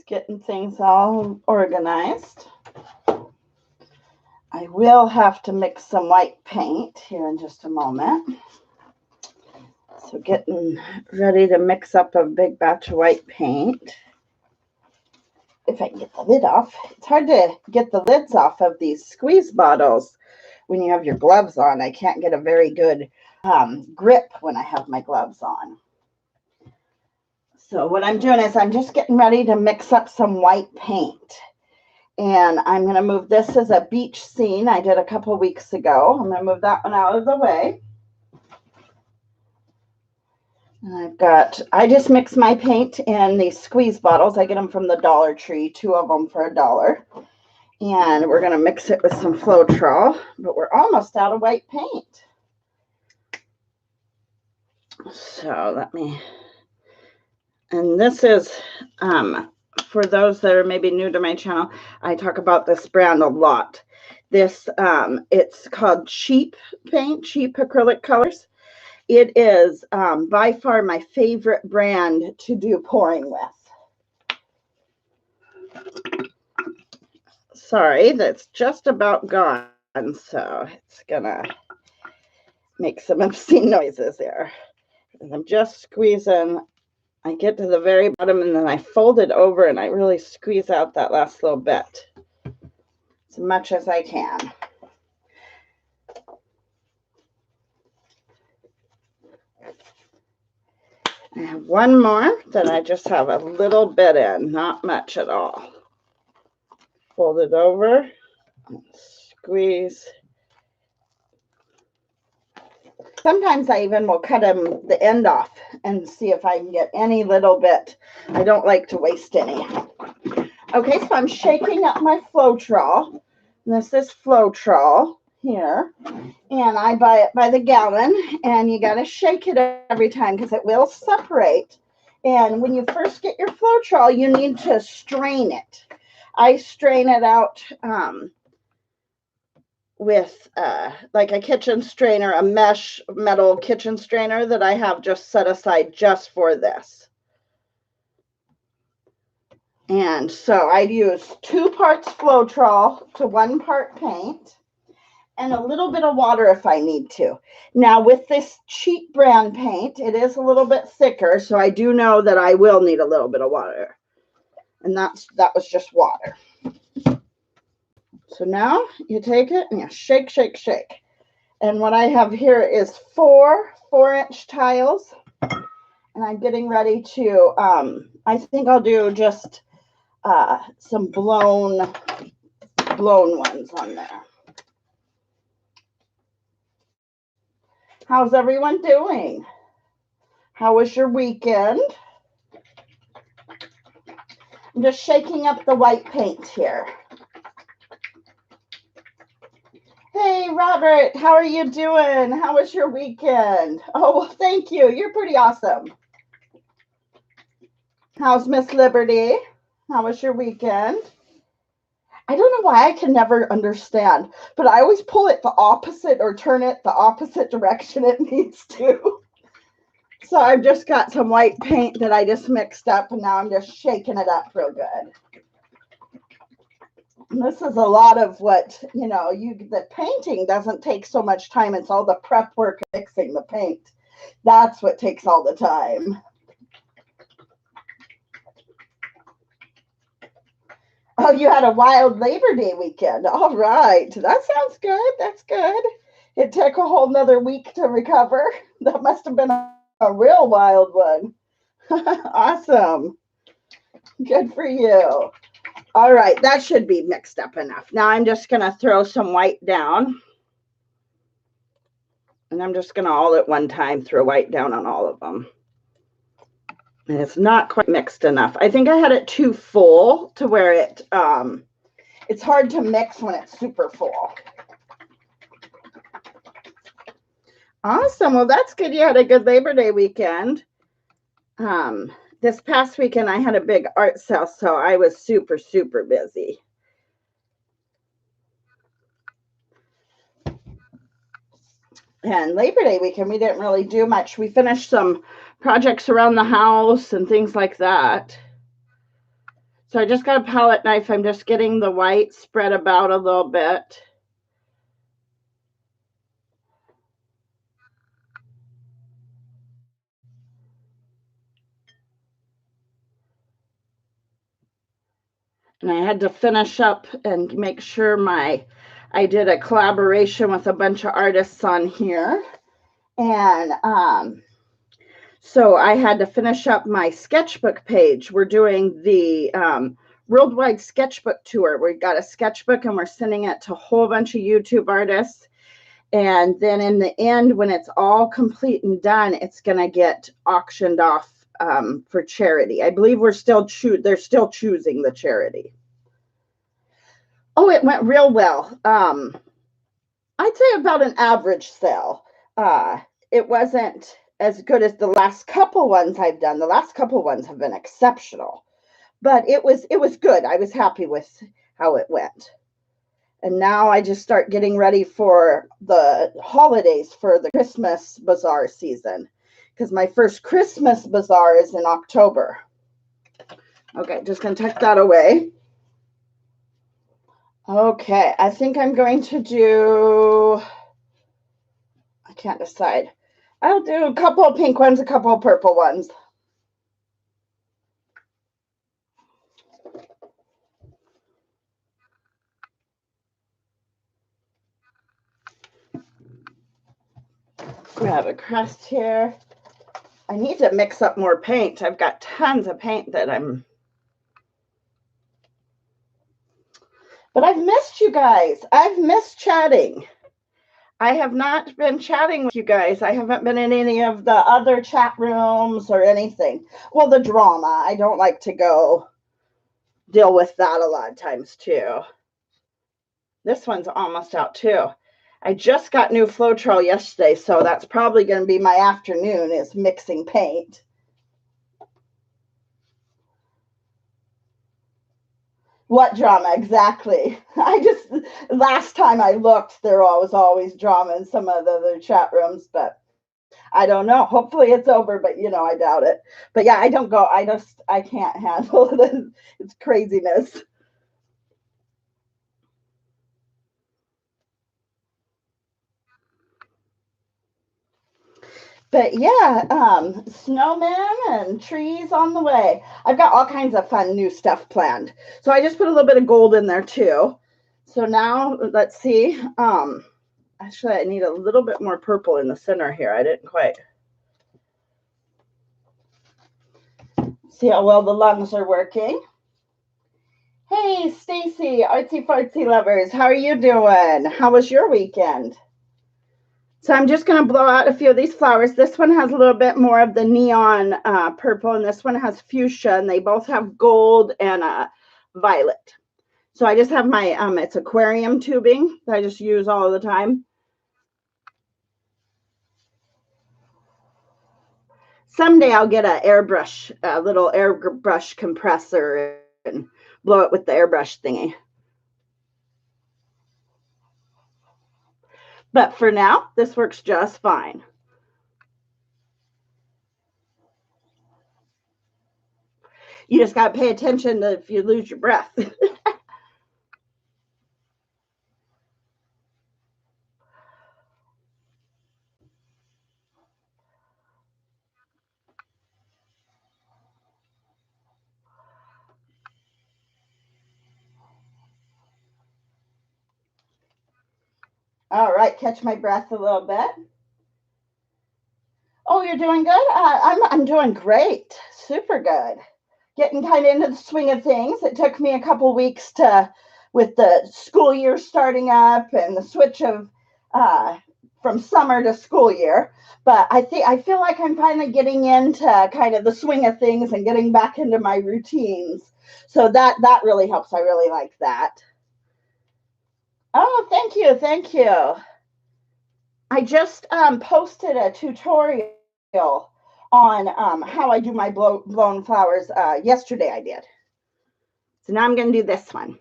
getting things all organized. I will have to mix some white paint here in just a moment. So getting ready to mix up a big batch of white paint. If I can get the lid off. It's hard to get the lids off of these squeeze bottles when you have your gloves on. I can't get a very good grip when I have my gloves on. So what I'm doing is I'm just getting ready to mix up some white paint. And I'm going to move this as a beach scene I did a couple weeks ago. I'm going to move that one out of the way. And I just mix my paint in these squeeze bottles. I get them from the Dollar Tree, 2 of them for $1. And we're going to mix it with some Floetrol, but we're almost out of white paint. So and this is, for those that are maybe new to my channel, I talk about this brand a lot. This, it's called Cheap Paint, Cheap Acrylic Colors. It is by far my favorite brand to do pouring with. Sorry, that's just about gone, so it's gonna make some obscene noises there. And I'm just squeezing. I get to the very bottom and then I fold it over and I really squeeze out that last little bit as much as I can. I have one more that I just have a little bit in, not much at all. Fold it over, squeeze. Sometimes I even will cut the end off and see if I can get any little bit. I don't like to waste any. Okay, so I'm shaking up my Floetrol. This is Floetrol here. And I buy it by the gallon. And you got to shake it every time because it will separate. And when you first get your Floetrol, you need to strain it. I strain it out with like a kitchen strainer, a mesh metal kitchen strainer that I have just set aside just for this. And so I use 2 parts Floetrol to 1 part paint and a little bit of water if I need to. Now with this cheap brand paint, it is a little bit thicker, so I do know that I will need a little bit of water. And that was just water. So now you take it and you shake, shake, shake. And what I have here is 4 4-inch tiles. And I'm getting ready to, I think I'll do just some blown ones on there. How's everyone doing? How was your weekend? I'm just shaking up the white paint here. Hey, Robert, how are you doing? How was your weekend? Oh, well, thank you. You're pretty awesome. How's Miss Liberty? How was your weekend? I don't know why I can never understand, but I always pull it the opposite or turn it the opposite direction it needs to. So I've just got some white paint that I just mixed up, and now I'm just shaking it up real good. And this is a lot of what, you know, the painting doesn't take so much time. It's all the prep work mixing the paint. That's what takes all the time. Oh, you had a wild Labor Day weekend. All right. That sounds good. That's good. It took a whole nother week to recover. That must have been a real wild one. Awesome. Good for you. All right, that should be mixed up enough. Now I'm just going to throw some white down. And I'm just going to all at one time throw white down on all of them. And it's not quite mixed enough. I think I had it too full to where it's hard to mix when it's super full. Awesome. Well, that's good. You had a good Labor Day weekend. This past weekend, I had a big art sale, so I was super, super busy. And Labor Day weekend, we didn't really do much. We finished some projects around the house and things like that. So I just got a palette knife. I'm just getting the white spread about a little bit. And I had to finish up and make sure I did a collaboration with a bunch of artists on here. And so I had to finish up my sketchbook page. We're doing the Worldwide Sketchbook Tour. We've got a sketchbook and we're sending it to a whole bunch of YouTube artists. And then in the end, when it's all complete and done, it's going to get auctioned off for charity. I believe they're still choosing the charity. Oh, it went real well. I'd say about an average sale. It wasn't as good as the last couple ones I've done. The last couple ones have been exceptional, but it was good. I was happy with how it went. And now I just start getting ready for the holidays, for the Christmas bazaar season, because my first Christmas bazaar is in October. Okay, just gonna tuck that away. Okay, I think I'm going to do, I can't decide. I'll do a couple of pink ones, a couple of purple ones. Grab a crust here. I need to mix up more paint. I've got tons of paint that but I've missed you guys. I've missed chatting. I have not been chatting with you guys. I haven't been in any of the other chat rooms or anything. Well, the drama, I don't like to go deal with that a lot of times too. This one's almost out too. I just got new Floetrol yesterday, so that's probably going to be my afternoon, is mixing paint. What drama exactly? Last time I looked, there was always drama in some of the other chat rooms, but I don't know. Hopefully it's over, but I doubt it. But yeah, I don't go. I can't handle it. It's craziness. But yeah, snowmen and trees on the way. I've got all kinds of fun new stuff planned. So I just put a little bit of gold in there too. So now let's see. Actually, I need a little bit more purple in the center here. I didn't quite see how well the lungs are working. Hey, Stacy, artsy fartsy lovers, how are you doing? How was your weekend? So I'm just going to blow out a few of these flowers. This one has a little bit more of the neon purple, and this one has fuchsia, and they both have gold and violet. So I just have my, it's aquarium tubing that I just use all the time. Someday I'll get a little airbrush compressor and blow it with the airbrush thingy. But for now, this works just fine. You just got to pay attention to if you lose your breath. All right, catch my breath a little bit. Oh, you're doing good? I'm doing great. Super good. Getting kind of into the swing of things. It took me a couple weeks with the school year starting up and the switch of from summer to school year. But I feel like I'm finally getting into kind of the swing of things and getting back into my routines. So that really helps. I really like that. Oh, thank you. Thank you. I just posted a tutorial on how I do my blown flowers. Yesterday I did. So now I'm going to do this one.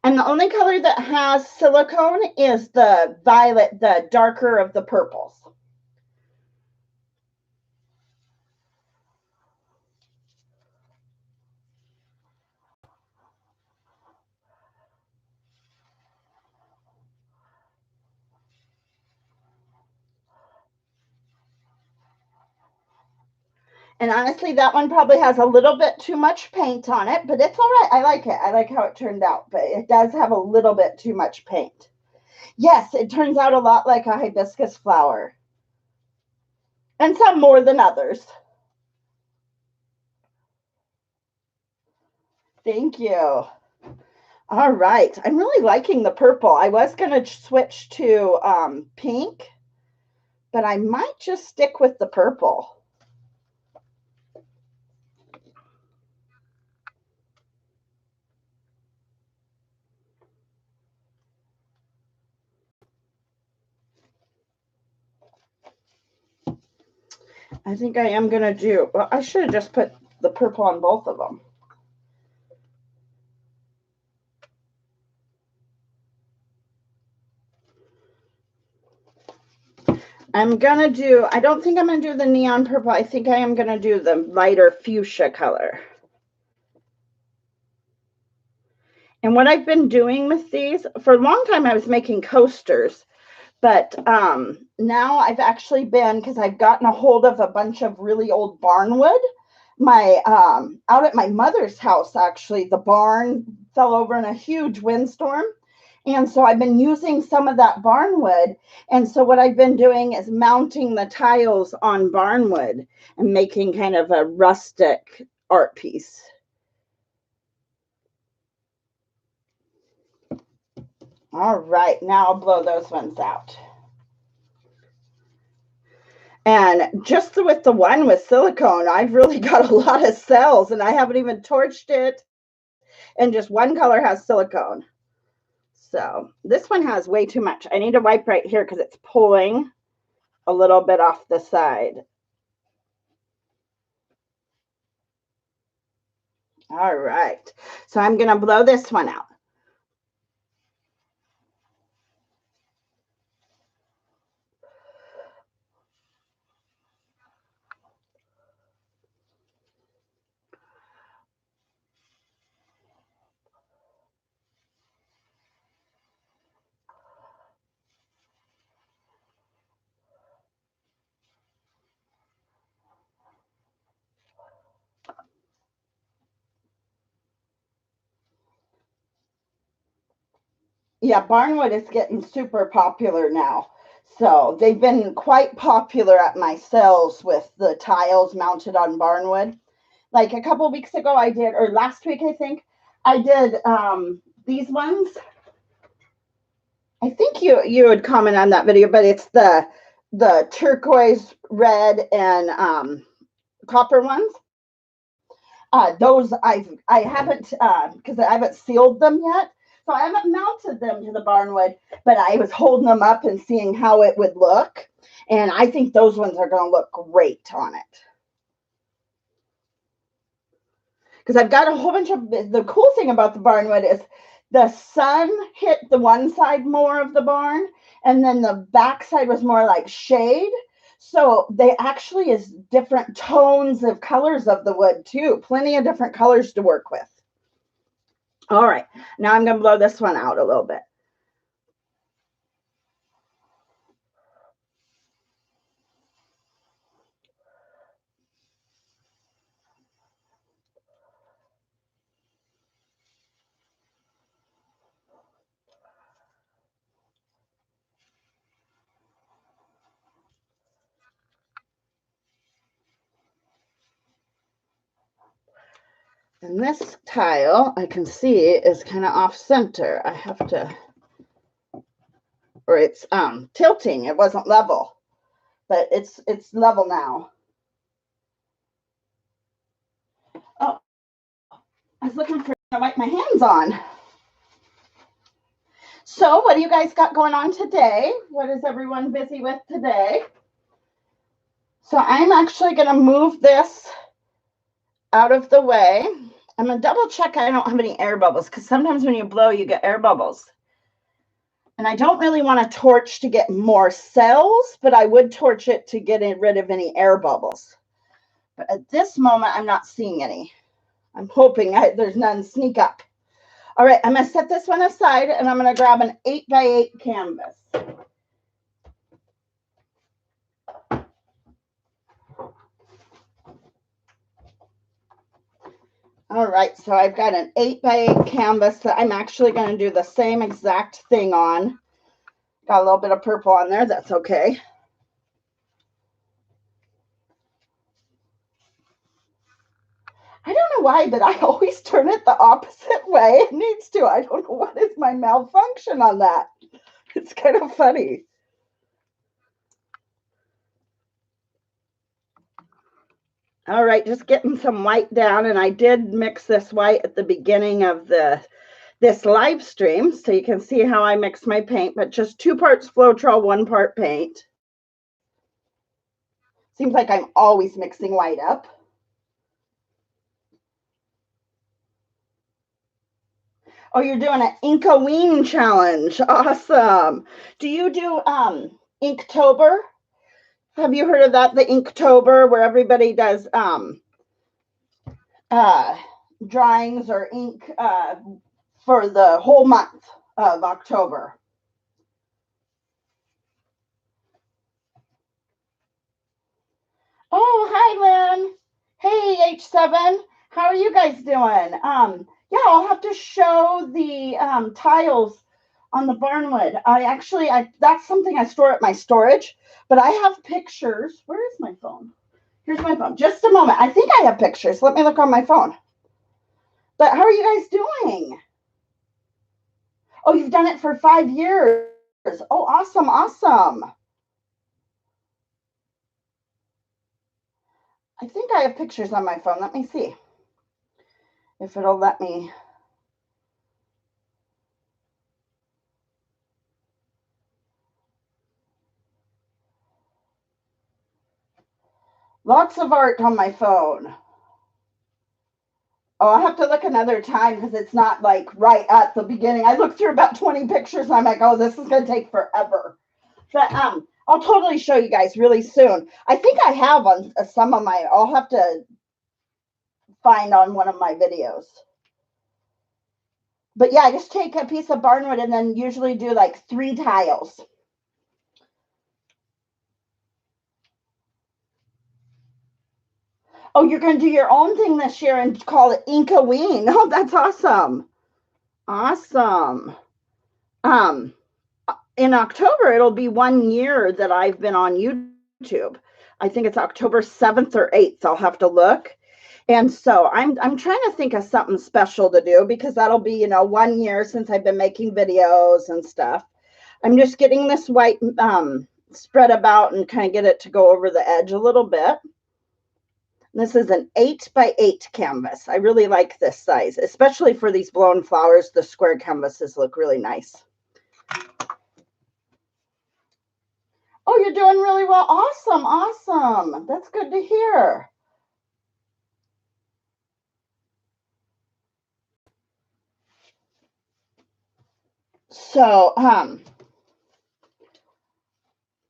And the only color that has silicone is the violet, the darker of the purples. And honestly, that one probably has a little bit too much paint on it, but it's all right. I like it. I like how it turned out, but it does have a little bit too much paint. Yes, it turns out a lot like a hibiscus flower. And some more than others. Thank you. All right. I'm really liking the purple. I was going to switch to pink, but I might just stick with the purple. I think I am going to do, well, I should have just put the purple on both of them. I'm going to do, I don't think I'm going to do the neon purple. I think I am going to do the lighter fuchsia color. And what I've been doing with these, for a long time I was making coasters, but now I've actually been, because I've gotten a hold of a bunch of really old barnwood. My out at my mother's house, actually, the barn fell over in a huge windstorm. And so I've been using some of that barnwood. And so what I've been doing is mounting the tiles on barnwood and making kind of a rustic art piece. All right, now I'll blow those ones out. And just with the one with silicone, I've really got a lot of cells and I haven't even torched it. And just one color has silicone. So this one has way too much. I need to wipe right here because it's pulling a little bit off the side. All right. So I'm going to blow this one out. Yeah, barnwood is getting super popular now. So they've been quite popular at my sales with the tiles mounted on barnwood. Like a couple weeks ago I did, or last week I think, I did these ones. I think you would comment on that video, but it's the turquoise, red, and copper ones. Those I haven't because I haven't sealed them yet. So I haven't mounted them to the barnwood, but I was holding them up and seeing how it would look. And I think those ones are going to look great on it. Because I've got a whole bunch of, the cool thing about the barnwood is the sun hit the one side more of the barn, and then the back side was more like shade. So they actually is different tones of colors of the wood too. Plenty of different colors to work with. All right, now I'm going to blow this one out a little bit. And this tile I can see is kind of off center. I have to, or it's tilting. It wasn't level, but it's level now. Oh, I was looking for to wipe my hands on. So what do you guys got going on today? What is everyone busy with today? So I'm actually going to move this out of the way. I'm going to double check I don't have any air bubbles, because sometimes when you blow, you get air bubbles. And I don't really want to torch to get more cells, but I would torch it to get rid of any air bubbles. But at this moment, I'm not seeing any. I'm hoping there's none sneak up. All right, I'm going to set this one aside, and I'm going to grab an 8x8 canvas. All right, so I've got an 8x8 canvas that I'm actually going to do the same exact thing on. Got a little bit of purple on there. That's okay. I don't know why, but I always turn it the opposite way. It needs to. I don't know what is my malfunction on that. It's kind of funny. All right, just getting some white down, and I did mix this white at the beginning of this live stream, so you can see how I mix my paint, but just 2 parts Floetrol, 1 part paint. Seems like I'm always mixing white up. Oh, you're doing an Inkoween challenge. Awesome. Do you do Inktober? Have you heard of that? The Inktober, where everybody does drawings or ink for the whole month of October. Oh, hi, Lynn. Hey, H7. How are you guys doing? Yeah, I'll have to show the tiles on the barnwood. That's something I store at my storage, but I have pictures. Where is my phone? Here's my phone. Just a moment. I think I have pictures. Let me look on my phone. But how are you guys doing? Oh, you've done it for 5 years. Oh, awesome, awesome. I think I have pictures on my phone. Let me see if it'll let me. Lots of art on my phone. Oh, I'll have to look another time because it's not like right at the beginning. I looked through about 20 pictures and I'm like, oh, this is going to take forever. But I'll totally show you guys really soon. I think I have on some of my, I'll have to find on one of my videos. But yeah, I just take a piece of barnwood and then usually do like 3 tiles. Oh, you're going to do your own thing this year and call it Inkoween. Oh, that's awesome. Awesome. In October, it'll be 1 year that I've been on YouTube. I think it's October 7th or 8th. I'll have to look. And so I'm trying to think of something special to do because that'll be, 1 year since I've been making videos and stuff. I'm just getting this white spread about and kind of get it to go over the edge a little bit. This is an 8x8 canvas. I really like this size, especially for these blown flowers. The square canvases look really nice. Oh, you're doing really well. Awesome, awesome. That's good to hear. So, I'm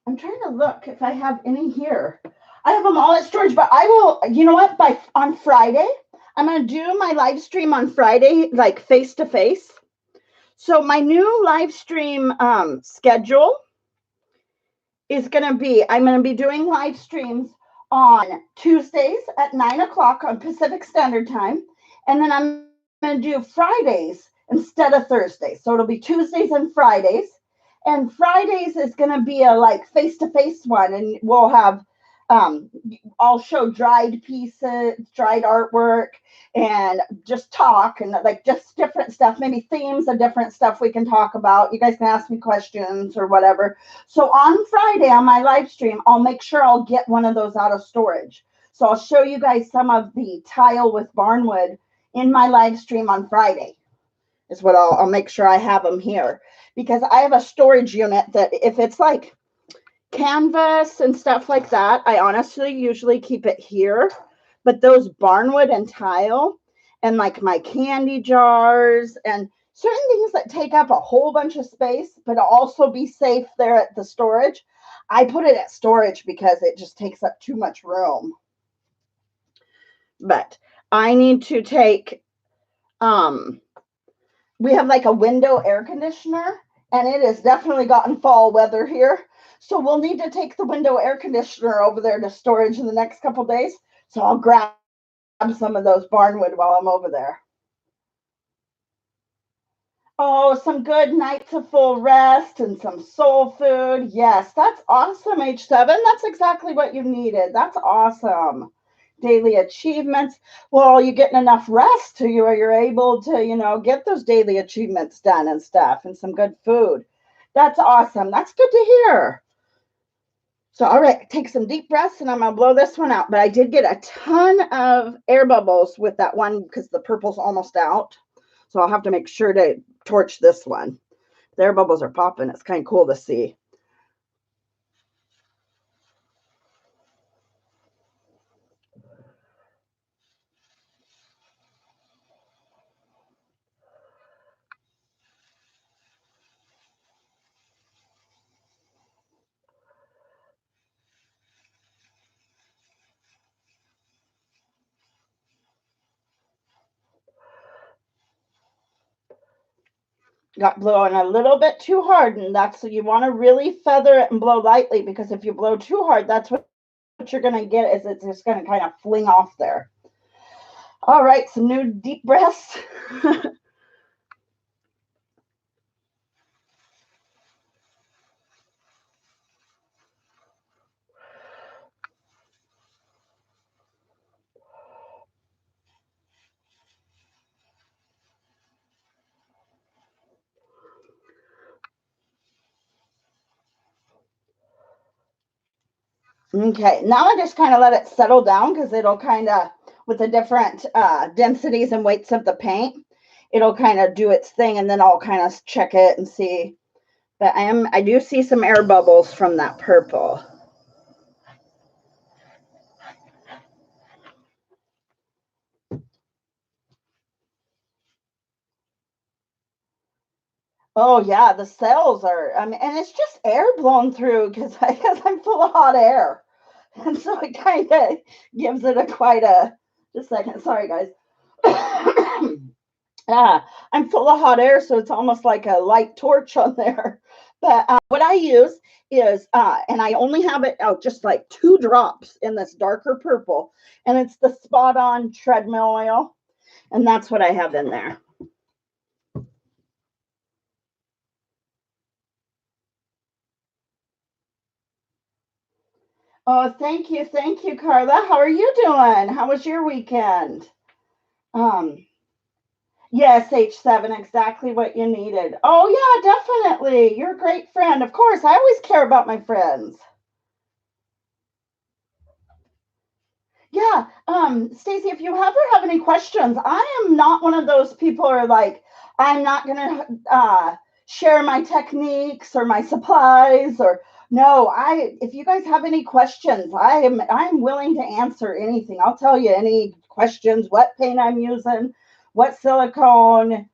trying to look if I have any here. I have them all at storage, but I will, you know what, on Friday, I'm going to do my live stream on Friday, like face to face. So my new live stream schedule is going to be, I'm going to be doing live streams on Tuesdays at 9 o'clock on Pacific Standard Time. And then I'm going to do Fridays instead of Thursdays. So it'll be Tuesdays and Fridays. And Fridays is going to be a like face-to-face one. And we'll have, I'll show dried pieces, dried artwork, and just talk and like just different stuff, maybe themes of different stuff we can talk about. You guys can ask me questions or whatever. So on Friday on my live stream, I'll make sure I'll get one of those out of storage. So I'll show you guys some of the tile with barnwood in my live stream on Friday is what I'll make sure I have them here, because I have a storage unit that if it's like canvas and stuff like that, I honestly usually keep it here. But those barnwood and tile and like my candy jars and certain things that take up a whole bunch of space, but also be safe there at the storage. I put it at storage because it just takes up too much room. But I need to take, we have like a window air conditioner, and it has definitely gotten fall weather here. So we'll need to take the window air conditioner over there to storage in the next couple days. So I'll grab some of those barnwood while I'm over there. Oh, some good nights of full rest and some soul food. Yes, that's awesome, H7. That's exactly what you needed. That's awesome. Daily achievements. Well, you're getting enough rest to you're able to, get those daily achievements done and stuff, and some good food. That's awesome. That's good to hear. So, all right, take some deep breaths and I'm going to blow this one out. But I did get a ton of air bubbles with that one because the purple's almost out. So I'll have to make sure to torch this one. The air bubbles are popping. It's kind of cool to see. Got blowing a little bit too hard, and that's so you want to really feather it and blow lightly, because if you blow too hard, that's what you're going to get is it's just going to kind of fling off there. All right, some new deep breaths. Okay, now I just kind of let it settle down because it'll kind of, with the different densities and weights of the paint, it'll kind of do its thing, and then I'll kind of check it and see. But I do see some air bubbles from that purple. Oh yeah, the cells are, and it's just air blown through because I'm full of hot air. And so it kind of gives it just a second. Sorry, guys. I'm full of hot air, so it's almost like a light torch on there. But what I use is, and I only have it out just like 2 drops in this darker purple, and it's the Spot On treadmill oil, and that's what I have in there. Oh, thank you, Carla. How are you doing? How was your weekend? Yes, H7, exactly what you needed. Oh, yeah, definitely. You're a great friend. Of course, I always care about my friends. Yeah, Stacy, if you ever have any questions, I am not one of those people who are like, I'm not gonna share my techniques or my supplies or no. If you guys have any questions, I'm willing to answer anything. I'll tell you any questions, what paint I'm using, what silicone,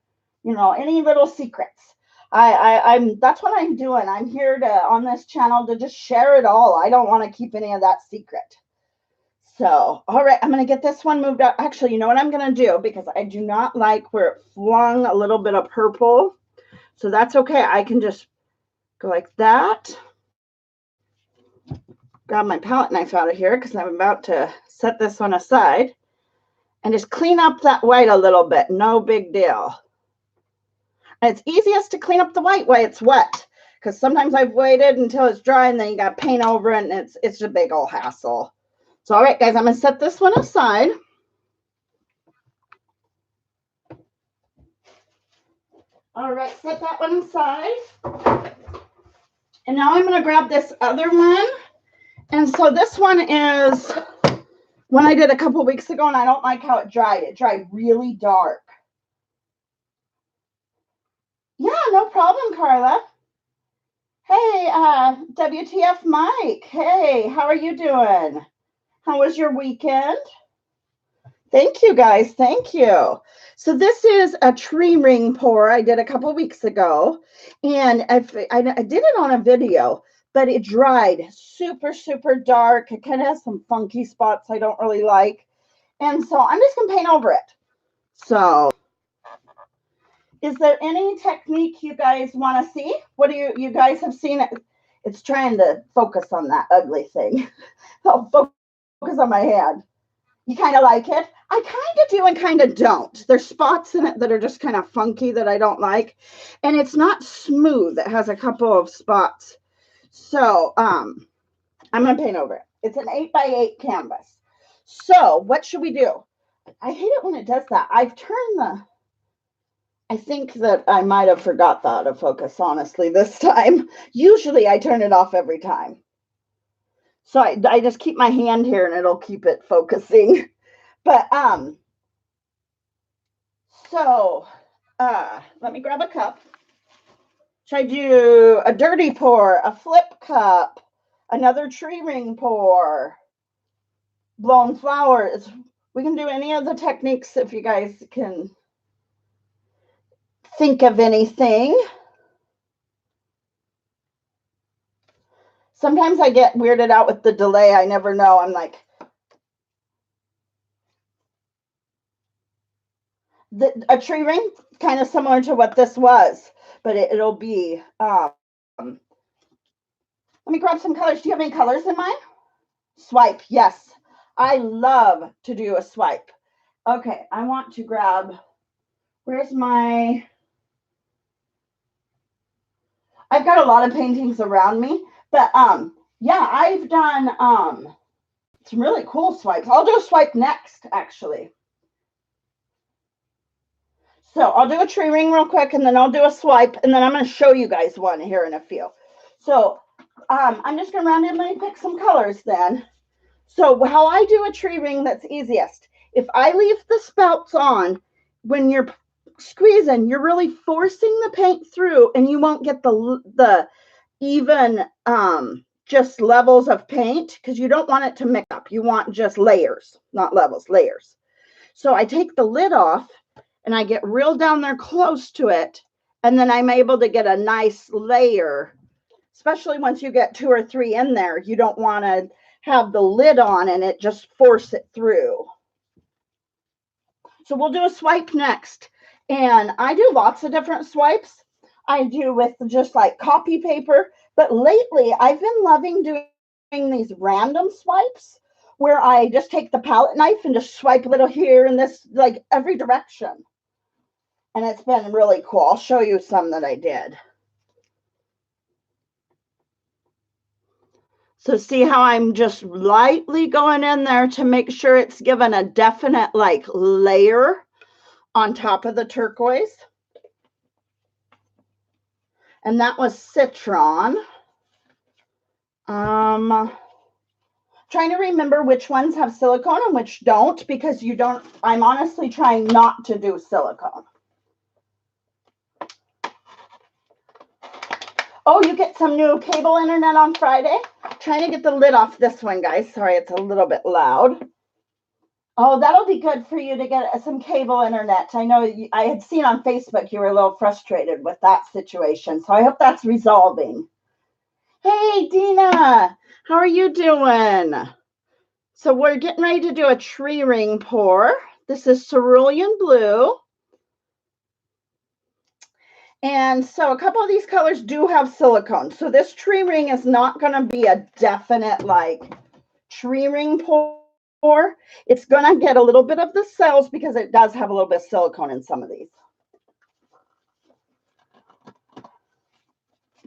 any little secrets. I'm that's what I'm doing. I'm here on this channel to just share it all. I don't want to keep any of that secret. So, all right, I'm going to get this one moved out. Actually, you know what I'm going to do? Because I do not like where it flung a little bit of purple. So that's okay. I can just go like that. Grab my palette knife out of here because I'm about to set this one aside. And just clean up that white a little bit. No big deal. And it's easiest to clean up the white while it's wet. Because sometimes I've waited until it's dry and then you got paint over it and it's a big old hassle. So, all right, guys, I'm going to set this one aside. All right, set that one aside. And now I'm going to grab this other one. And so this one is one I did a couple weeks ago, and I don't like how it dried. It dried really dark. Yeah, no problem, Carla. Hey, WTF Mike. Hey, how are you doing? How was your weekend? Thank you, guys. Thank you. So this is a tree ring pour I did a couple of weeks ago, and I did it on a video, but it dried super, super dark. It kind of has some funky spots I don't really like. And so I'm just going to paint over it. So is there any technique you guys want to see? What do you guys have seen it? It's trying to focus on that ugly thing. I'll focus on my hand. You kind of like it? I kind of do and kind of don't. There's spots in it that are just kind of funky that I don't like. And it's not smooth. It has a couple of spots. So I'm going to paint over it. It's an 8x8 canvas. So what should we do? I hate it when it does that. I've turned I think that I might have forgot the autofocus, honestly, this time. Usually I turn it off every time. So I just keep my hand here and it'll keep it focusing. But let me grab a cup. Should I do a dirty pour, a flip cup, another tree ring pour, blown flowers? We can do any of the techniques if you guys can think of anything. Sometimes I get weirded out with the delay. I never know. I'm like, a tree ring, kind of similar to what this was, but it'll be, let me grab some colors. Do you have any colors in mind? Swipe, yes. I love to do a swipe. Okay, I want to grab, where's my, I've got a lot of paintings around me, but yeah, I've done some really cool swipes. I'll do a swipe next, actually. So I'll do a tree ring real quick, and then I'll do a swipe, and then I'm going to show you guys one here in a few. So I'm just going to randomly pick some colors then. So how I do a tree ring that's easiest, if I leave the spouts on, when you're squeezing, you're really forcing the paint through, and you won't get the even just levels of paint, because you don't want it to mix up. You want just layers, not levels, layers. So I take the lid off, and I get real down there close to it, and then I'm able to get a nice layer, especially once you get 2 or 3 in there. You don't want to have the lid on and it just force it through. So we'll do a swipe next, and I do lots of different swipes. I do with just like copy paper, but lately I've been loving doing these random swipes where I just take the palette knife and just swipe a little here and this, like every direction. And it's been really cool. I'll show you some that I did. So see how I'm just lightly going in there to make sure it's given a definite like layer on top of the turquoise. And that was Citron. Trying to remember which ones have silicone and which don't, because you don't, I'm honestly trying not to do silicone. Oh, you get some new cable internet on Friday? Trying to get the lid off this one, guys. Sorry, it's a little bit loud. Oh, that'll be good for you to get some cable internet. I know I had seen on Facebook you were a little frustrated with that situation, so I hope that's resolving. Hey, Dina, how are you doing? So we're getting ready to do a tree ring pour. This is cerulean blue. And so a couple of these colors do have silicone. So this tree ring is not going to be a definite like tree ring pour. It's going to get a little bit of the cells because it does have a little bit of silicone in some of these.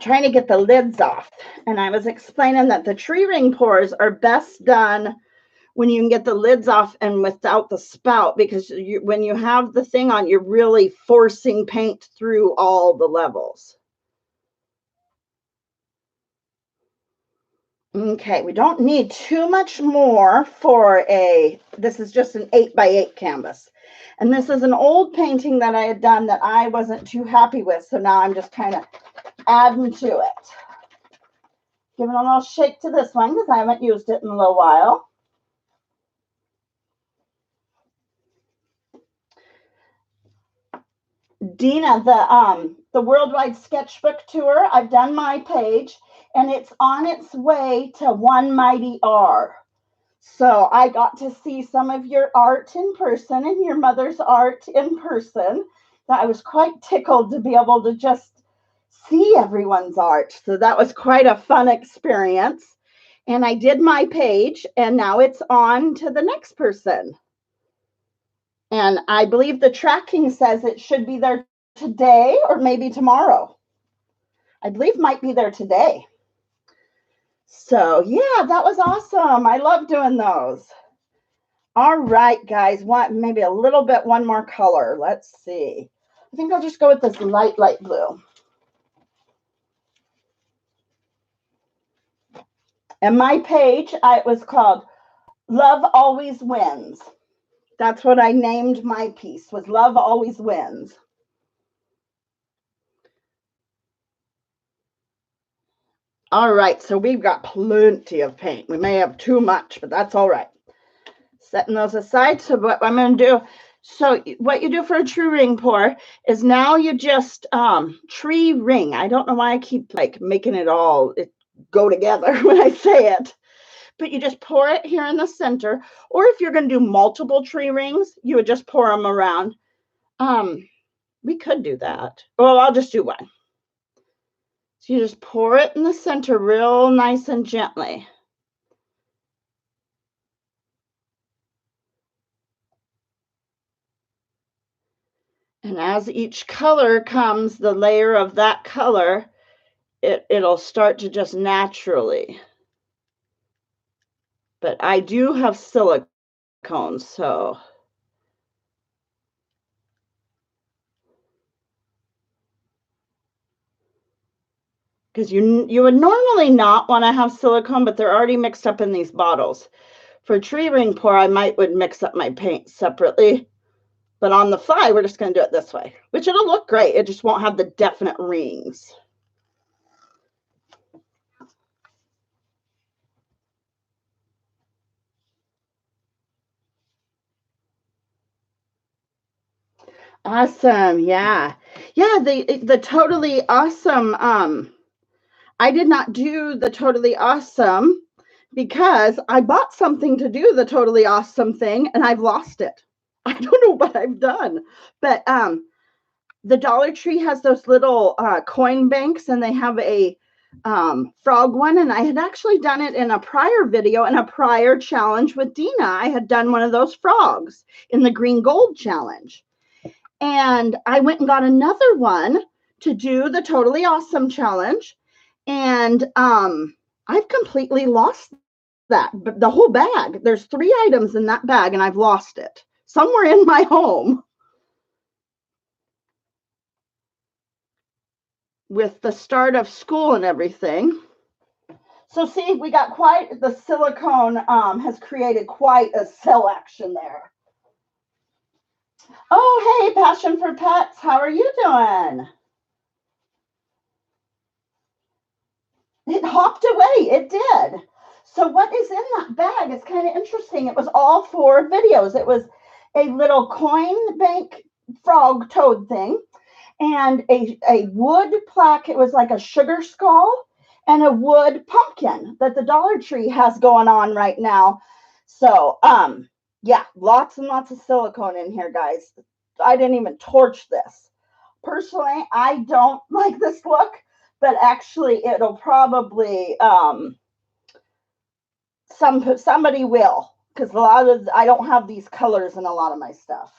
Trying to get the lids off. And I was explaining that the tree ring pours are best done when you can get the lids off and without the spout, because when you have the thing on, you're really forcing paint through all the levels. Okay, we don't need too much more for this is just an 8x8 canvas. And this is an old painting that I had done that I wasn't too happy with. So now I'm just kind of adding to it. Giving a little shake to this one because I haven't used it in a little while. Dina, the Worldwide Sketchbook Tour, I've done my page, and it's on its way to One Mighty R. So I got to see some of your art in person and your mother's art in person. I was quite tickled to be able to just see everyone's art. So that was quite a fun experience. And I did my page, and now it's on to the next person. And I believe the tracking says it should be there today or maybe tomorrow. I believe might be there today. So yeah, that was awesome. I love doing those. All right, guys, maybe a little bit, one more color. Let's see. I think I'll just go with this light blue. And my page, it was called Love Always Wins. That's what I named my piece, was Love Always Wins. All right, so we've got plenty of paint. We may have too much, but that's all right. Setting those aside. So what I'm going to do, so what you do for a tree ring pour is now you just tree ring. I don't know why I keep like making it all go together when I say it, but you just pour it here in the center. Or if you're going to do multiple tree rings, you would just pour them around. We could do that. Well, I'll just do one. So you just pour it in the center real nice and gently. And as each color comes, the layer of that color, it'll start to just naturally. But I do have silicone, so. Because you would normally not want to have silicone, but they're already mixed up in these bottles. For tree ring pour, I would mix up my paint separately. But on the fly, we're just going to do it this way, which it'll look great. It just won't have the definite rings. Awesome. Yeah. Yeah, the Totally Awesome. I did not do the Totally Awesome because I bought something to do the Totally Awesome thing and I've lost it. I don't know what I've done, but the Dollar Tree has those little coin banks, and they have a frog one, and I had actually done it in a prior video and a prior challenge with Dina. I had done one of those frogs in the green gold challenge, and I went and got another one to do the Totally Awesome challenge, and I've completely lost that, but the whole bag. There's 3 items in that bag, and I've lost it somewhere in my home. With the start of school and everything. So see, we got quite, the silicone has created quite a selection there. Oh, hey, Passion for Pets, how are you doing? It hopped away, it did. So what is in that bag is kind of interesting. It was all 4 videos. It was a little coin bank frog toad thing, and a wood plaque. It was like a sugar skull, and a wood pumpkin that the Dollar Tree has going on right now. So, yeah, lots and lots of silicone in here, guys. I didn't even torch this. Personally, I don't like this look, but actually it'll probably, somebody will, because I don't have these colors in a lot of my stuff.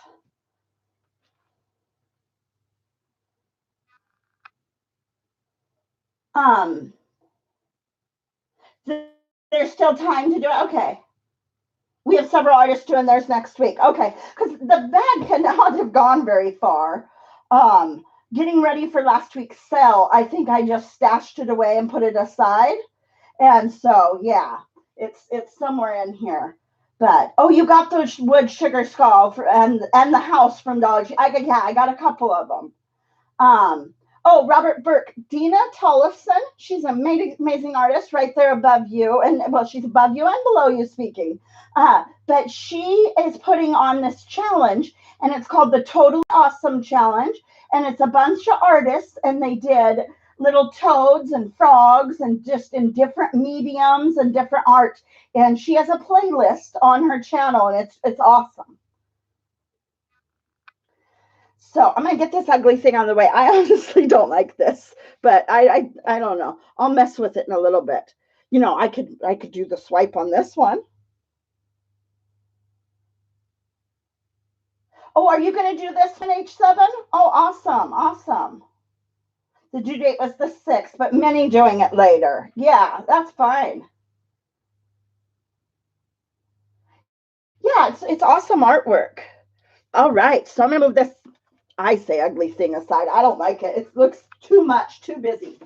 There's still time to do it. Okay. We have several artists doing theirs next week. Okay. Because the bag cannot have gone very far. Getting ready for last week's sale, I think I just stashed it away and put it aside. And so, yeah, it's somewhere in here. But, oh, you got those wood sugar skull and the house from Dollar Tree. I got a couple of them. Oh, Robert Burke, Dina Tollefson. She's an amazing artist right there above you. And well, she's above you and below you speaking. But she is putting on this challenge, and it's called the Totally Awesome Challenge. and it's a bunch of artists, and they did little toads and frogs and just in different mediums and different art. And she has a playlist on her channel, and it's awesome. So I'm gonna get this ugly thing on the way. I honestly don't like this, but I don't know. I'll mess with it in a little bit. You know, I could do the swipe on this one. Oh, are you gonna do this one, H7? Oh, awesome, awesome. The due date was the 6th, but many doing it later. Yeah, that's fine. Yeah, it's awesome artwork. All right, so I'm gonna move this, I say ugly thing aside. I don't like it. It looks too much, too busy.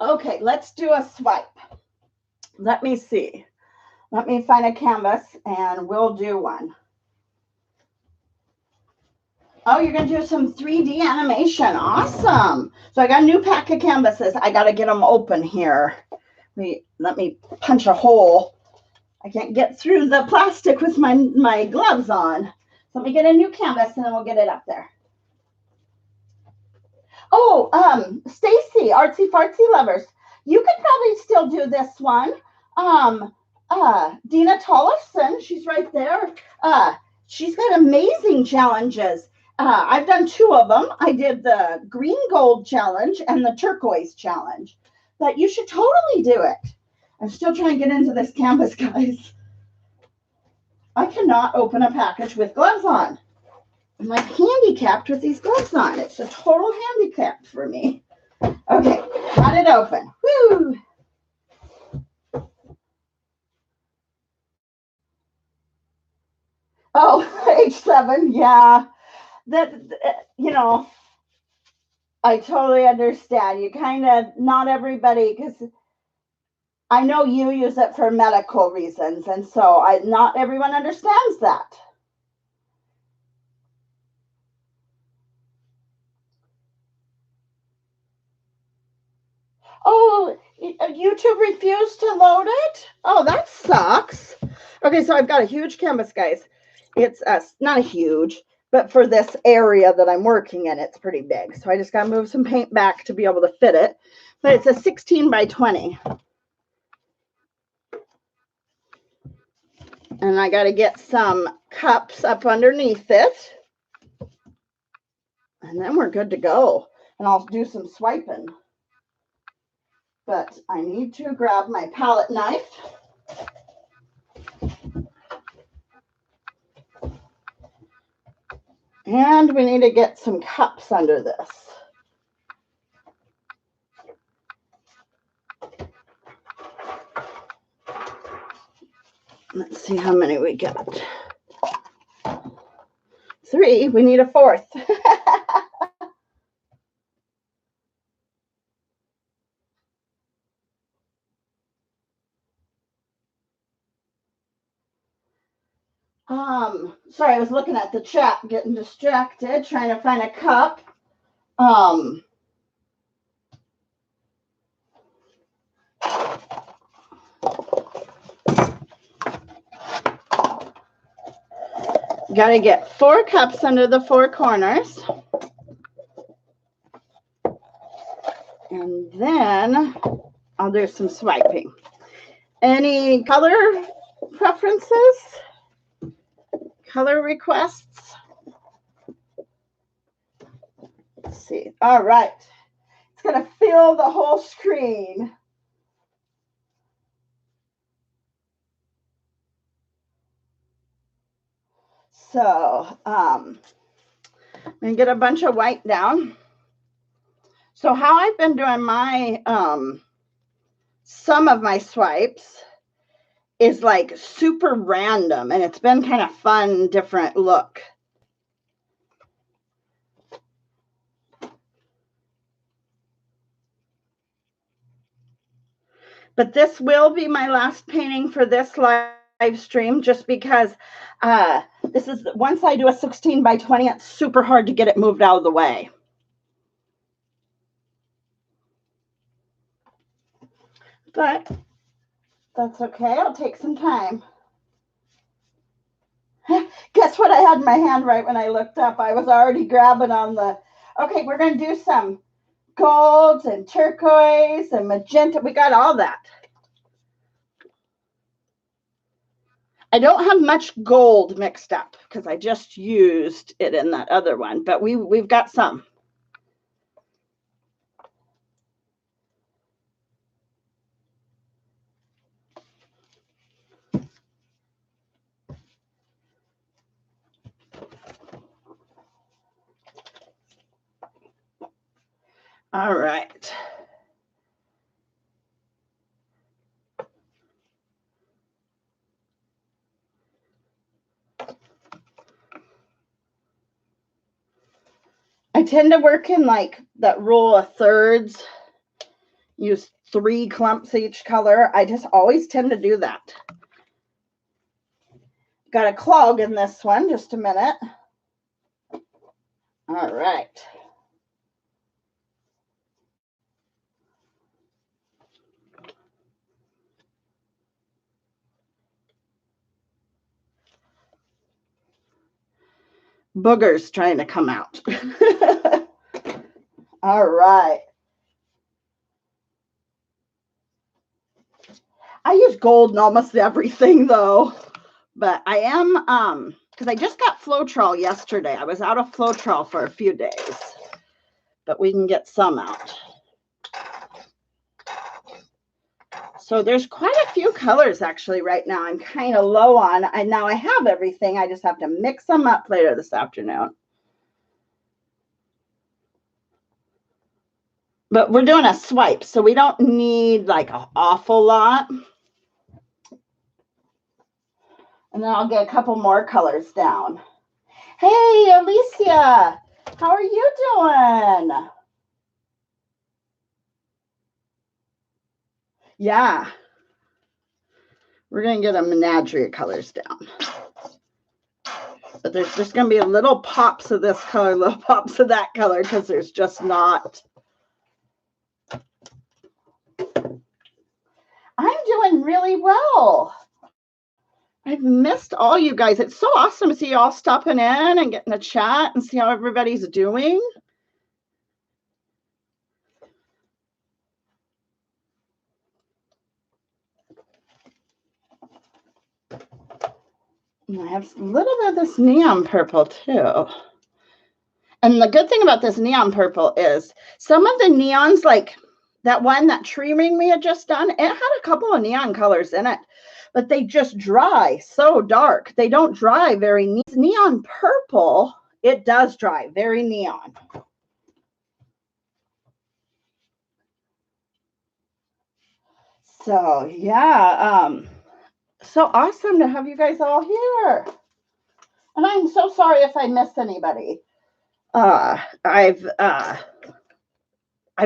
Okay, let's do a swipe. Let me see. Let me find a canvas and we'll do one. Oh, you're going to do some 3D animation. Awesome. So I got a new pack of canvases. I got to get them open here. Let me punch a hole. I can't get through the plastic with my gloves on. So let me get a new canvas and then we'll get it up there. Oh, Stacy, Artsy Fartsy Lovers, you could probably still do this one. Dina Tollefson, she's right there. She's got amazing challenges. I've done 2 of them. I did the green gold challenge and the turquoise challenge, but you should totally do it. I'm still trying to get into this canvas, guys. I cannot open a package with gloves on. I'm like handicapped with these gloves on. It's a total handicap for me. Okay, got it open. Woo! Oh, H7, yeah. That, you know, I totally understand. You kind of, not everybody, because I know you use it for medical reasons, and so not everyone understands that. Oh, YouTube refused to load it? Oh, that sucks. Okay, so I've got a huge canvas, guys. It's not a huge, but for this area that I'm working in, it's pretty big. So I just got to move some paint back to be able to fit it. But it's a 16 by 20. And I got to get some cups up underneath it. And then we're good to go. And I'll do some swiping. But I need to grab my palette knife. And we need to get some cups under this. Let's see how many we got. 3. We need a 4th. Sorry, I was looking at the chat, getting distracted, trying to find a cup. Got to get 4 cups under the 4 corners. And then I'll do some swiping. Any color preferences? Color requests? Let's see. All right. It's going to fill the whole screen. So I'm going to get a bunch of white down. So how I've been doing my, some of my swipes is like super random, and it's been kind of fun, different look. But this will be my last painting for this live stream, just because this is, once I do a 16 by 20, it's super hard to get it moved out of the way. But that's okay. I'll take some time. had my hand right when I looked up. I was already grabbing on the, okay, we're going to do some golds and turquoise and magenta. We got all that. I don't have much gold mixed up because I just used it in that other one, but we've got some. All right. I tend to work in like that rule of thirds, use 3 clumps each color. I just always tend to do that. Got a clog in this one, just a minute. All right. Boogers trying to come out. All right. I use gold in almost everything though, but I am, because I just got Floetrol yesterday. I was out of Floetrol for a few days, but we can get some out. So there's quite a few colors actually right now. I'm kind of low on. Now I have everything. I just have to mix them up later this afternoon. But we're doing a swipe, so we don't need like an awful lot. And then I'll get a couple more colors down. Hey, Alicia, how are you doing? Yeah. We're going to get a menagerie of colors down. But there's just going to be a little pops of this color, little pops of that color, because there's just not. I'm doing really well. I've missed all you guys. It's so awesome to see you all stopping in and getting a chat and see how everybody's doing. And I have a little bit of this neon purple too. And the good thing about this neon purple is some of the neons, like that one, that tree ring we had just done, it had a couple of neon colors in it, but they just dry so dark. They don't dry very neat. Neon purple, it does dry very neon. So yeah, so awesome to have you guys all here. And I'm so sorry if I missed anybody. I've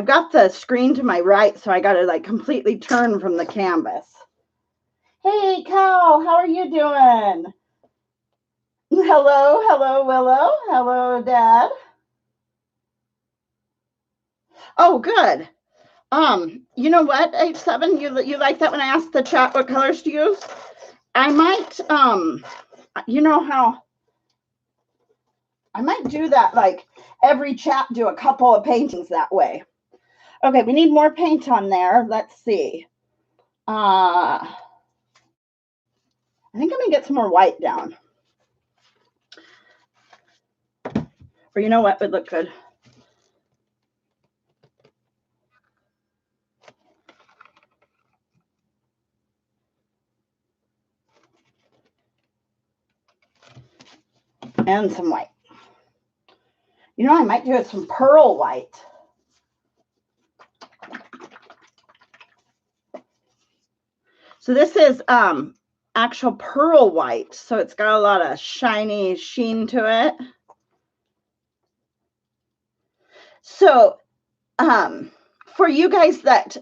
got the screen to my right, so I got to like completely turn from the canvas. Hey, Cal, how are you doing? Hello, hello, Willow. Hello, Dad. Oh, good. You know what, H7, you like that when I asked the chat what colors to use? I might, you know how I might do that, like every chat do a couple of paintings that way. Okay, we need more paint on there. Let's see. I think I'm gonna get some more white down. Or you know what would look good? And some white. You know, I might do it some pearl white. So this is actual pearl white. So it's got a lot of shiny sheen to it. So for you guys that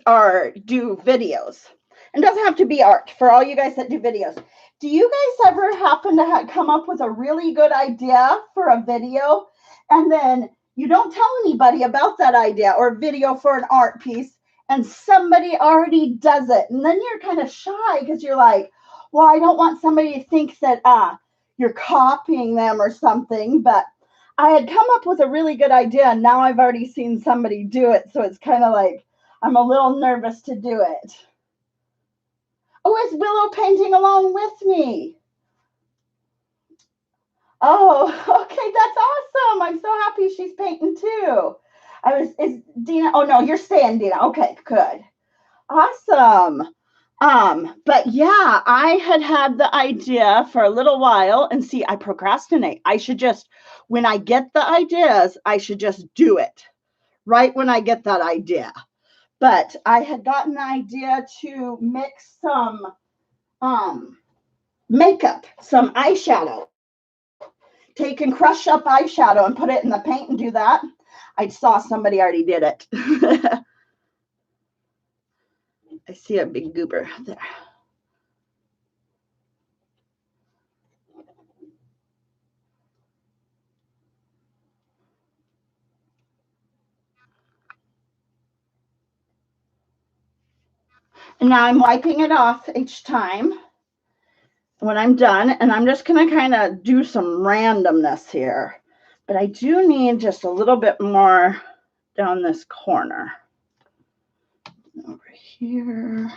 do videos, and it doesn't have to be art, for all you guys that do videos, do you guys ever happen to come up with a really good idea for a video and then you don't tell anybody about that idea or video for an art piece and somebody already does it? And then you're kind of shy because you're like, well, I don't want somebody to think that you're copying them or something, but I had come up with a really good idea and now I've already seen somebody do it. So it's kind of like, I'm a little nervous to do it. Oh, is Willow painting along with me? Oh, okay, that's awesome. I'm so happy she's painting too. Is Dina, oh no, you're staying, Dina. Okay, good. Awesome. But yeah, I had the idea for a little while, and see, I procrastinate. I should just, when I get the ideas, I should just do it right when I get that idea. But I had gotten the idea to mix some makeup, some eyeshadow. Take and crush up eyeshadow and put it in the paint and do that. I saw somebody already did it. I see a big goober there. And now I'm wiping it off each time when I'm done, and I'm just going to kind of do some randomness here. But I do need just a little bit more down this corner. Over here.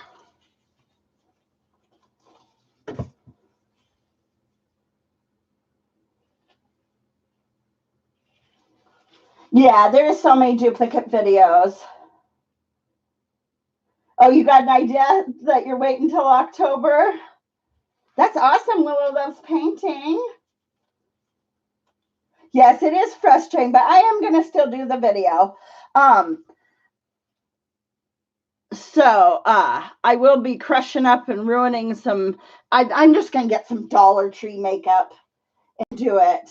Yeah, there's so many duplicate videos. Oh, you got an idea that you're waiting until October? That's awesome. Willow loves painting. Yes, it is frustrating, but I am going to still do the video. So I will be crushing up and ruining some. I'm just going to get some Dollar Tree makeup and do it.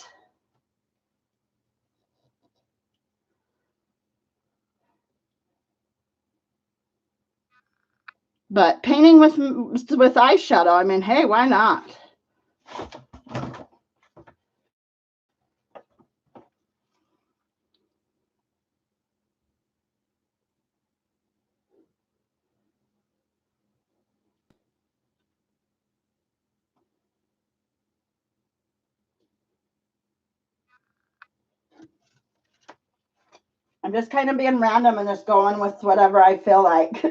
But painting with eyeshadow, I mean, hey, why not? I'm just kind of being random and just going with whatever I feel like.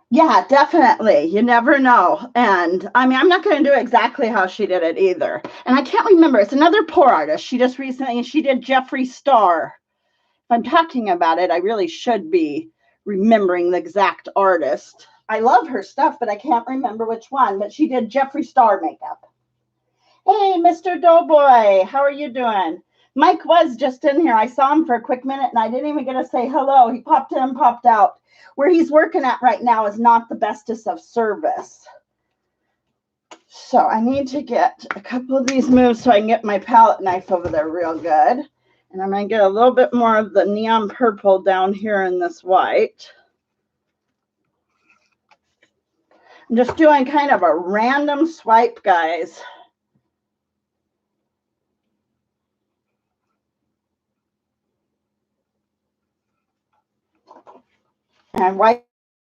Yeah, definitely. You never know. And I mean, I'm not going to do exactly how she did it either. And I can't remember. It's another poor artist. She just recently, she did Jeffree Star. If I'm talking about it, I really should be remembering the exact artist. I love her stuff, but I can't remember which one. But she did Jeffree Star makeup. Hey, Mr. Doughboy, how are you doing? Mike was just in here. I saw him for a quick minute and I didn't even get to say hello. He popped in and popped out. Where he's working at right now is not the bestest of service. So I need to get a couple of these moves so I can get my palette knife over there real good. And I'm going to get a little bit more of the neon purple down here in this white. I'm just doing kind of a random swipe, guys. And wipe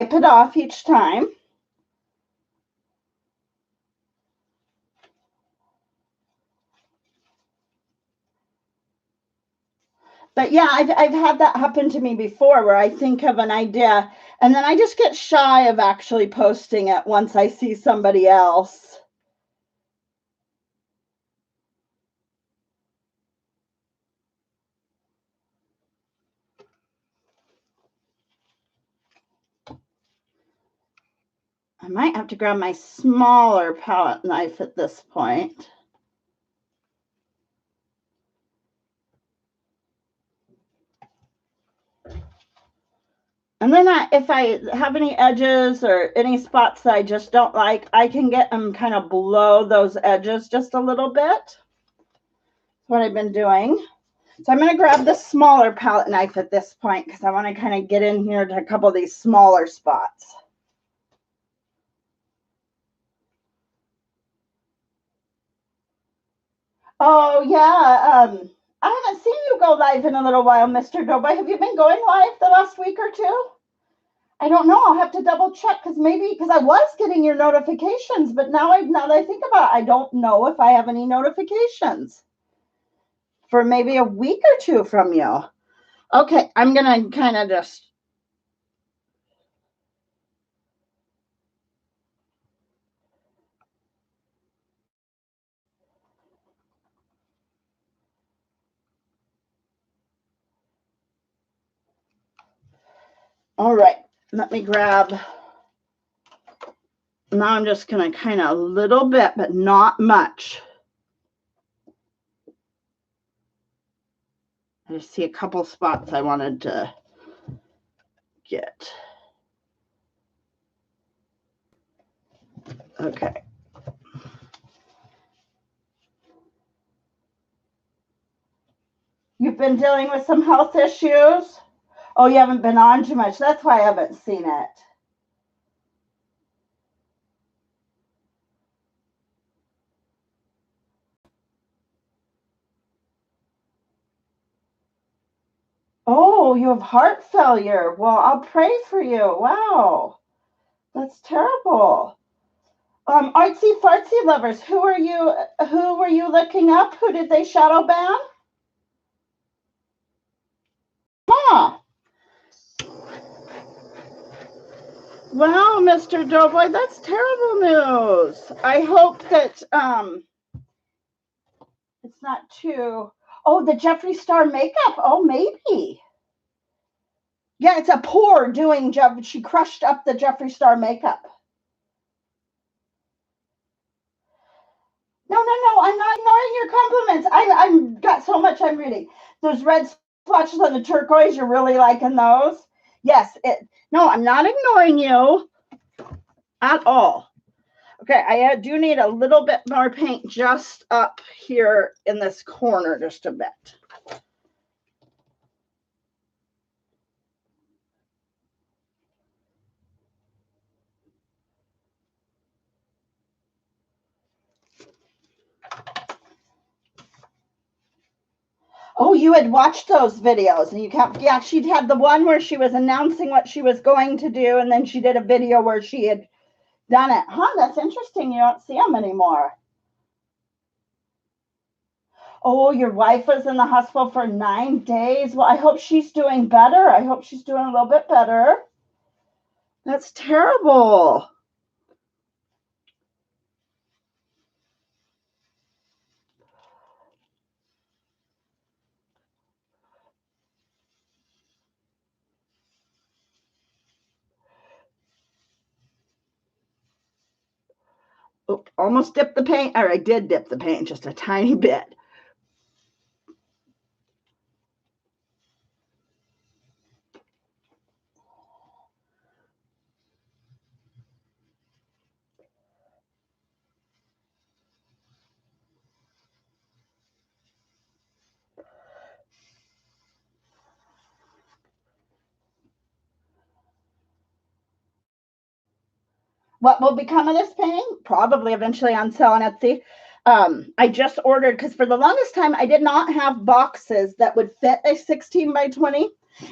it off each time. But yeah, I've had that happen to me before where I think of an idea and then I just get shy of actually posting it once I see somebody else. I might have to grab my smaller palette knife at this point. And then if I have any edges or any spots that I just don't like, I can get them kind of below those edges just a little bit. That's what I've been doing. So I'm going to grab the smaller palette knife at this point because I want to kind of get in here to a couple of these smaller spots. Oh, yeah. I haven't seen you go live in a little while, Mr. Doughboy. Have you been going live the last week or two? I don't know. I'll have to double check because I was getting your notifications, but now that I think about it, I don't know if I have any notifications for maybe a week or two from you. Okay, I'm gonna kind of just. All right, let me grab. Now I'm just gonna kind of a little bit, but not much. I just see a couple spots I wanted to get. Okay. You've been dealing with some health issues? Oh, you haven't been on too much. That's why I haven't seen it. Oh, you have heart failure. Well, I'll pray for you. Wow. That's terrible. Artsy fartsy lovers, who were you looking up? Who did they shadow ban? Huh. Wow, Mr. Doughboy, that's terrible news. I hope that it's not too. Oh, the Jeffree Star makeup. Oh, maybe. Yeah, it's a pore doing she crushed up the Jeffree Star makeup. No, I'm not ignoring your compliments. I'm got so much I'm reading. Those red splotches on the turquoise, you're really liking those? Yes. No, I'm not ignoring you at all. Okay, I do need a little bit more paint just up here in this corner, just a bit. Oh, you had watched those videos and you kept, yeah, she had the one where she was announcing what she was going to do, and then she did a video where she had done it. Huh, that's interesting. You don't see them anymore. Oh, your wife was in the hospital for 9 days. Well, I hope she's doing better. I hope she's doing a little bit better. That's terrible. Oh, almost dipped the paint, or I did dip the paint just a tiny bit. What will become of this painting? Probably eventually on sale on Etsy. I just ordered, because for the longest time I did not have boxes that would fit a 16 by 20.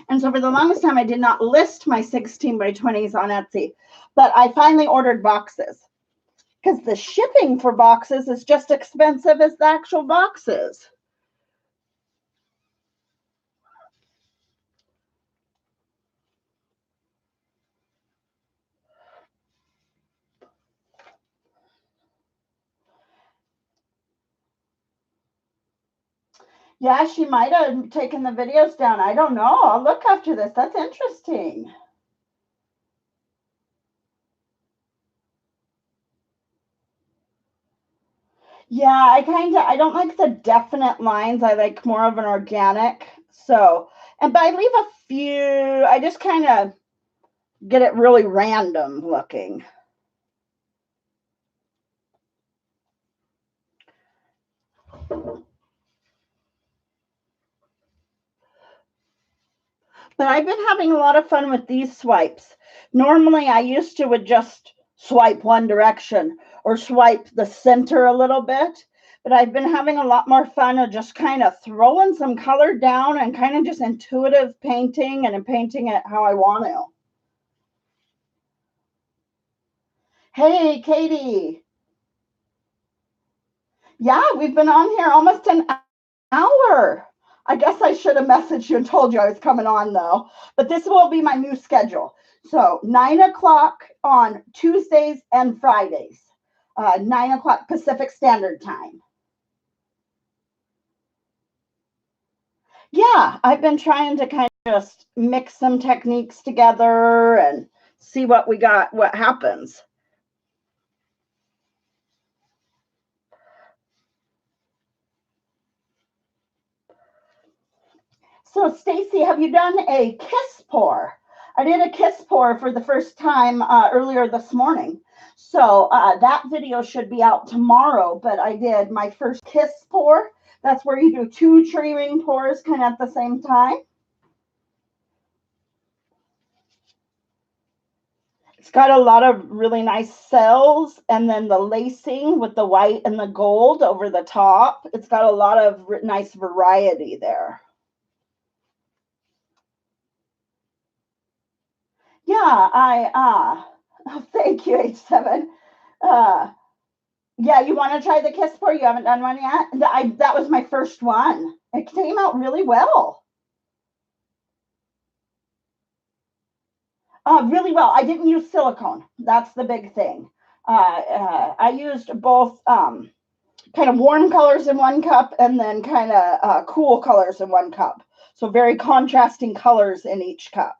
And so for the longest time I did not list my 16 by 20s on Etsy. But I finally ordered boxes, because the shipping for boxes is just expensive as the actual boxes. Yeah, she might have taken the videos down. I don't know. I'll look after this. That's interesting. Yeah, I don't like the definite lines. I like more of an organic. So, but I leave a few, I just kind of get it really random looking. But I've been having a lot of fun with these swipes. Normally I used to would just swipe one direction or swipe the center a little bit. But I've been having a lot more fun of just kind of throwing some color down and kind of just intuitive painting and painting it how I want to. Hey, Katie. Yeah, we've been on here almost an hour. I guess I should have messaged you and told you I was coming on though. But this will be my new schedule. So 9 o'clock on Tuesdays and Fridays, 9 o'clock Pacific Standard Time. Yeah, I've been trying to kind of just mix some techniques together and see what we got, what happens. So Stacy, have you done a kiss pour? I did a kiss pour for the first time earlier this morning. So that video should be out tomorrow, but I did my first kiss pour. That's where you do 2 tree ring pours kind of at the same time. It's got a lot of really nice cells, and then the lacing with the white and the gold over the top. It's got a lot of nice variety there. Yeah, thank you, H7. Yeah, you want to try the kiss pour? You haven't done one yet? That was my first one. It came out really well. Really well. I didn't use silicone. That's the big thing. I used both kind of warm colors in one cup and then kind of cool colors in one cup. So very contrasting colors in each cup.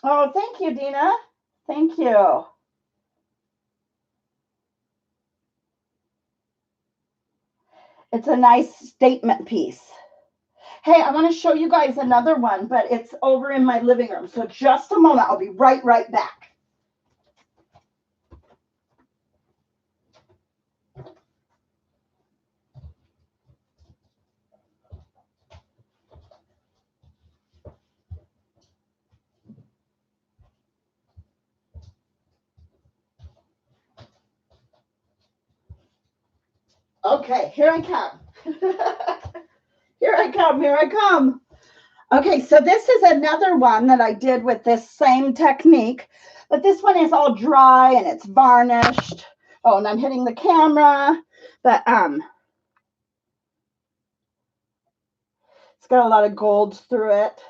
Oh, thank you, Dina. Thank you. It's a nice statement piece. Hey, I want to show you guys another one, but it's over in my living room. So just a moment. I'll be right back. Okay, here I come. Here I come. Okay, so this is another one that I did with this same technique, but this one is all dry and it's varnished. Oh, and I'm hitting the camera, but it's got a lot of golds through it.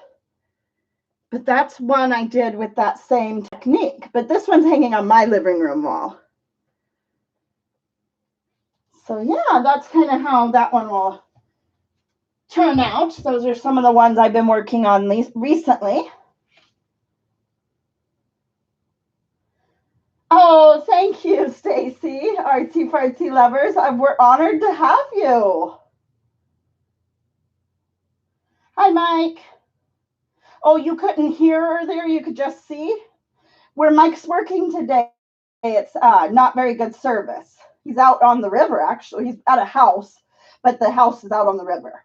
But that's one I did with that same technique, but this one's hanging on my living room wall. So yeah, that's kind of how that one will turn out. Those are some of the ones I've been working on recently. Oh, thank you, Stacy, Artsy Fartsy Lovers. We're honored to have you. Hi, Mike. Oh, you couldn't hear earlier? You could just see? Where Mike's working today, it's not very good service. He's out on the river, actually. He's at a house, but the house is out on the river.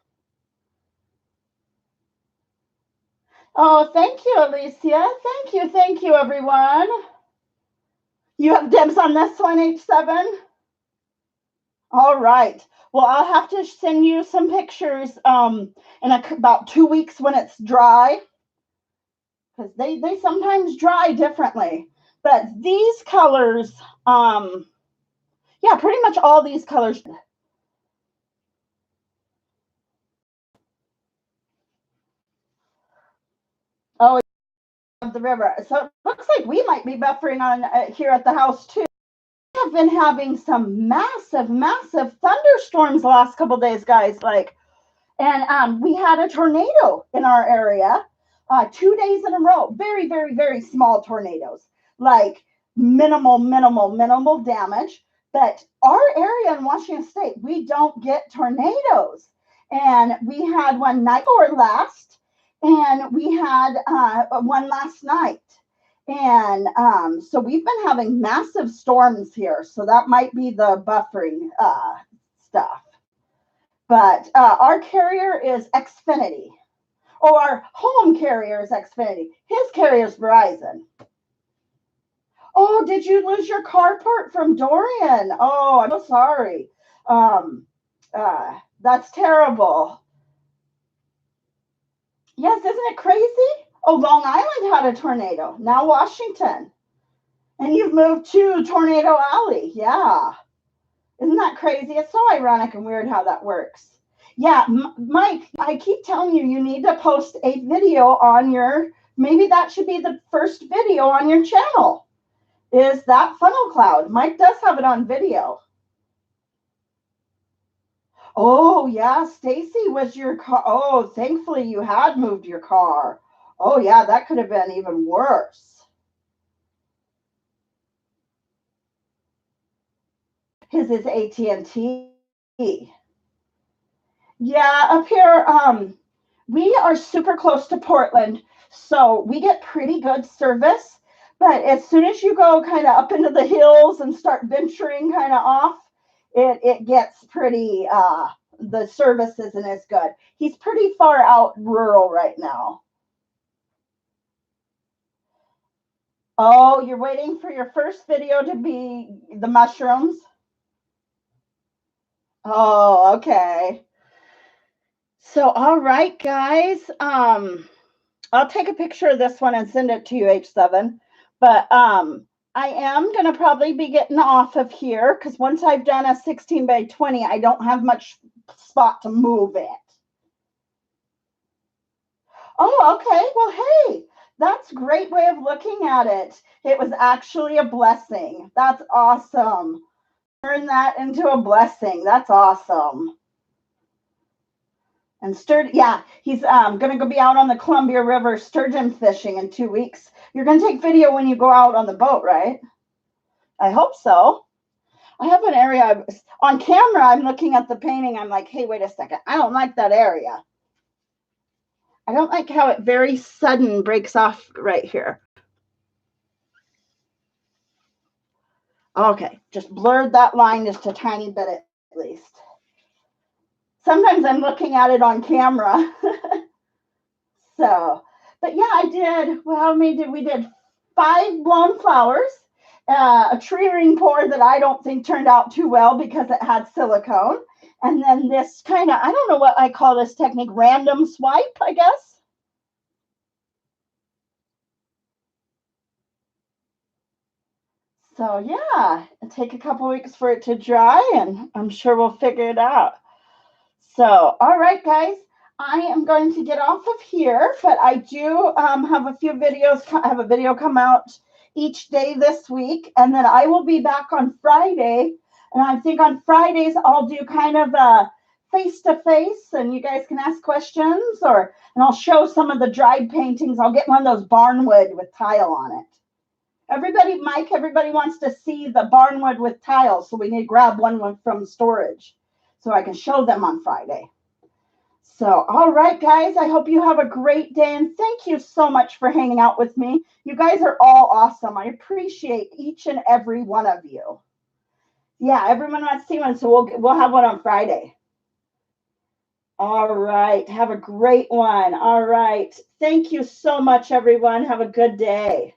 Oh, thank you, Alicia. Thank you, everyone. You have dibs on this one, H7? All right. Well, I'll have to send you some pictures in about 2 weeks when it's dry, because they sometimes dry differently. But these colors, yeah, pretty much all these colors. Oh, the river. So it looks like we might be buffering on here at the house too. We have been having some massive thunderstorms the last couple days, guys. And we had a tornado in our area 2 days in a row. Very small tornadoes, like minimal damage. But our area in Washington State, we don't get tornadoes. And we had one night before last, and we had one last night. And so we've been having massive storms here. So that might be the buffering stuff. But our carrier is Xfinity. Oh, our home carrier is Xfinity. His carrier is Verizon. Oh, did you lose your car part from Dorian? Oh, I'm so sorry. Um, that's terrible. Yes, isn't it crazy? Oh, Long Island had a tornado. Now Washington. And you've moved to Tornado Alley. Yeah. Isn't that crazy? It's so ironic and weird how that works. Yeah, Mike, I keep telling you, you need to post a video on your, maybe that should be the first video on your channel, is that funnel cloud. Mike does have it on video. Oh, yeah, Stacy was your car. Oh, thankfully you had moved your car. Oh, yeah, that could have been even worse. His is AT&T. Yeah, up here, we are super close to Portland, so we get pretty good service. But as soon as you go kind of up into the hills and start venturing kind of off, it gets pretty, the service isn't as good. He's pretty far out rural right now. Oh, you're waiting for your first video to be the mushrooms? Oh, okay. So, all right, guys. I'll take a picture of this one and send it to you, H7. But I am going to probably be getting off of here because once I've done a 16 by 20, I don't have much spot to move it. Oh, okay. Well, hey, that's a great way of looking at it. It was actually a blessing. That's awesome. Turn that into a blessing. That's awesome. And yeah, he's going to be out on the Columbia River sturgeon fishing in 2 weeks. You're going to take video when you go out on the boat, right? I hope so. I have an area on camera. I'm looking at the painting. I'm like, hey, wait a second. I don't like that area. I don't like how it very sudden breaks off right here. Okay, just blurred that line just a tiny bit at least. Sometimes I'm looking at it on camera. So, but yeah, I did. Well, how many did we did? 5 blown flowers, a tree ring pour that I don't think turned out too well because it had silicone, and then this kind of, I don't know what I call this technique, random swipe, I guess. So yeah, it'll take a couple weeks for it to dry, and I'm sure we'll figure it out. So, all right, guys. I am going to get off of here, but I do have a few videos. I have a video come out each day this week, and then I will be back on Friday. And I think on Fridays I'll do kind of a face-to-face, and you guys can ask questions, and I'll show some of the dried paintings. I'll get one of those barnwood with tile on it. Mike, everybody wants to see the barnwood with tiles, so we need to grab one from storage so I can show them on Friday. So, all right, guys, I hope you have a great day, and thank you so much for hanging out with me. You guys are all awesome. I appreciate each and every one of you. Yeah, everyone wants to see one, so we'll have one on Friday. All right, have a great one. All right, thank you so much, everyone. Have a good day.